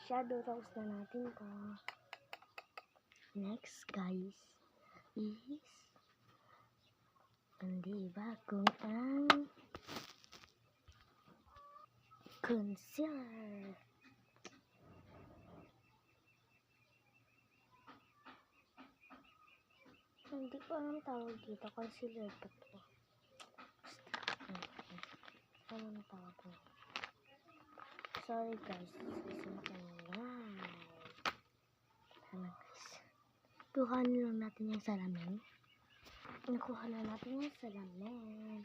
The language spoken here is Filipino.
shadow rose na natin to. Next guys is hindi bagong ang concealer. Hindi ko alam tawag dito. Concealer pa to. Ano na tawag ko? Sorry guys. Susunod na live. Ano guys? Kuha lang natin yung salamin. Nakuha na natin yung salamin.